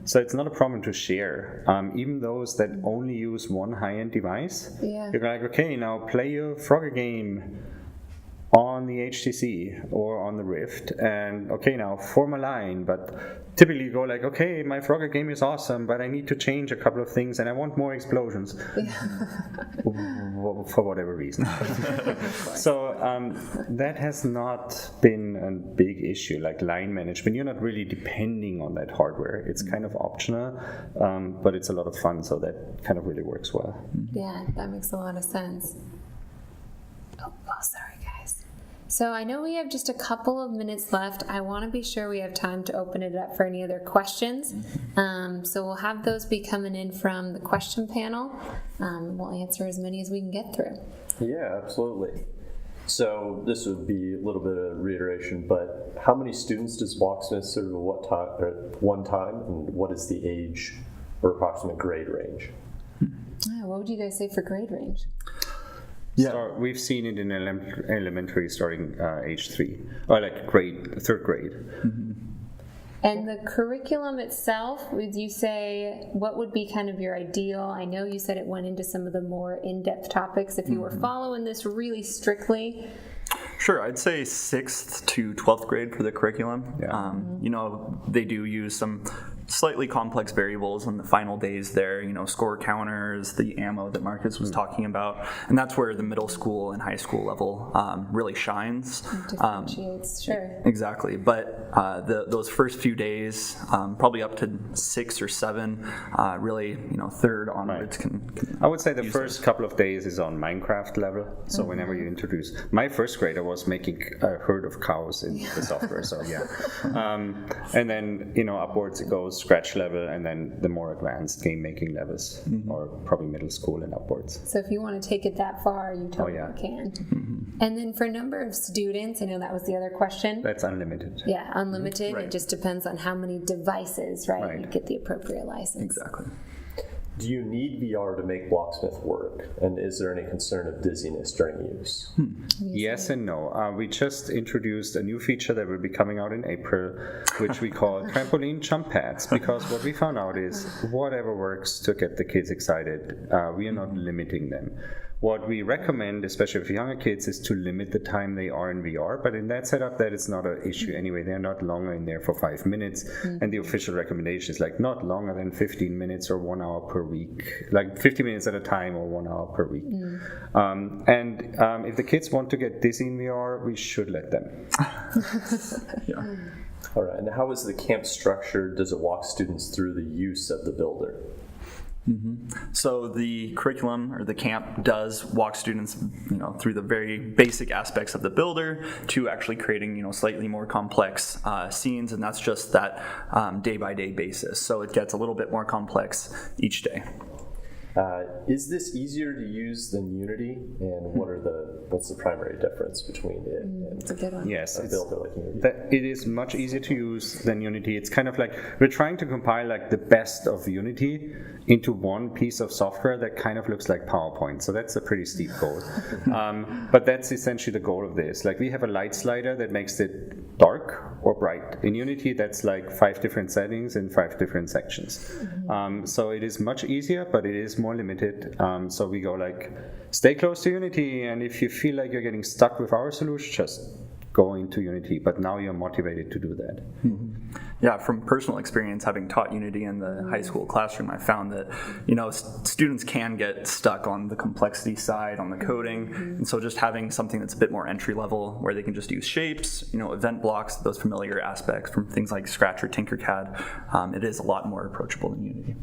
So it's not a problem to share. Even those that only use one high-end device, you're like, okay, now play your Frogger game on the HTC or on the Rift, and okay, now form a line, but typically you go like, okay, my Frogger game is awesome, but I need to change a couple of things and I want more explosions for whatever reason. So that has not been a big issue, like line management. You're not really depending on that hardware. It's kind of optional, but it's a lot of fun, so that kind of really works well. Yeah, that makes a lot of sense. Oh, sorry. So I know we have just a couple of minutes left. I want to be sure we have time to open it up for any other questions. So we'll have those be coming in from the question panel. We'll answer as many as we can get through. Yeah, absolutely. So this would be a little bit of reiteration, but how many students does Blocksmith serve at one time, and what is the age or approximate grade range? What would you guys say for grade range? So we've seen it in elementary starting age 3, or like third grade. And the curriculum itself, would you say, what would be kind of your ideal? I know you said it went into some of the more in-depth topics. If you were following this really strictly, Sure, I'd say 6th to 12th grade for the curriculum. Yeah. They do use some slightly complex variables in the final days there, score counters, the ammo that Marcus was talking about, and that's where the middle school and high school level really shines. differentiates, sure. Exactly, but those first few days, probably up to 6 or 7, really, 3rd onwards can I would say the first couple of days is on Minecraft level. So whenever you introduce, my first grader was making a herd of cows in the software. So yeah, and then upwards it goes scratch level, and then the more advanced game making levels, or probably middle school and upwards. So if you want to take it that far, you totally can. And then for number of students, I know that was the other question. That's unlimited. Yeah, unlimited. Right. It just depends on how many devices, right? You get the appropriate license. Exactly. Do you need VR to make Blocksmith work? And is there any concern of dizziness during use? Yes and no. We just introduced a new feature that will be coming out in April, which we call trampoline jump pads, because what we found out is whatever works to get the kids excited, we are not limiting them. What we recommend, especially for younger kids, is to limit the time they are in VR, but in that setup, that is not an issue anyway. They're not longer in there for 5 minutes, and the official recommendation is like not longer than 15 minutes or 1 hour per week, like 50 minutes at a time or 1 hour per week. If the kids want to get dizzy in VR, we should let them. Yeah. All right, and how is the camp structured? Does it walk students through the use of the builder? So the curriculum or the camp does walk students, through the very basic aspects of the builder to actually creating, slightly more complex scenes, and that's just that day-by-day basis. So it gets a little bit more complex each day. Is this easier to use than Unity, and what's the primary difference between it and It's a good one. Yes, a builder like Unity? it is much easier to use than Unity. It's kind of like we're trying to compile like the best of Unity into one piece of software that kind of looks like PowerPoint. So that's a pretty steep goal. But that's essentially the goal of this. Like we have a light slider that makes it dark or bright. In Unity, that's like 5 different settings in 5 different sections. So it is much easier, but it is more limited. So we go like, stay close to Unity, and if you feel like you're getting stuck with our solution, just go into Unity. But now you're motivated to do that. Yeah, from personal experience, having taught Unity in the high school classroom, I found that, students can get stuck on the complexity side, on the coding, and so just having something that's a bit more entry level, where they can just use shapes, event blocks, those familiar aspects from things like Scratch or Tinkercad, it is a lot more approachable than Unity.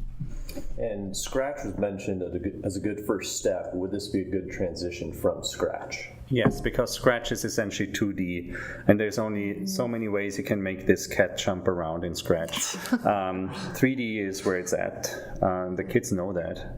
And Scratch was mentioned as a good first step. Would this be a good transition from Scratch? Yes, because Scratch is essentially 2D, and there's only so many ways you can make this cat jump around in Scratch. 3D is where it's at. The kids know that.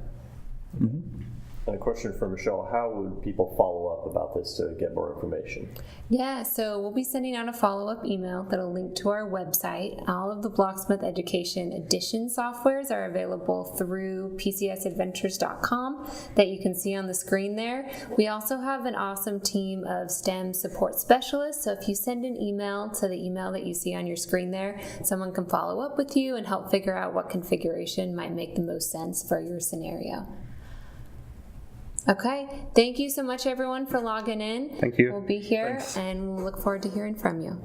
And a question for Michelle, how would people follow up about this to get more information? Yeah, so we'll be sending out a follow-up email that'll link to our website. All of the Blocksmith Education Edition softwares are available through pcsadventures.com that you can see on the screen there. We also have an awesome team of STEM support specialists, so if you send an email to the email that you see on your screen there, someone can follow up with you and help figure out what configuration might make the most sense for your scenario. Okay, thank you so much everyone for logging in. Thank you. We'll be here Thanks. and we'll look forward to hearing from you.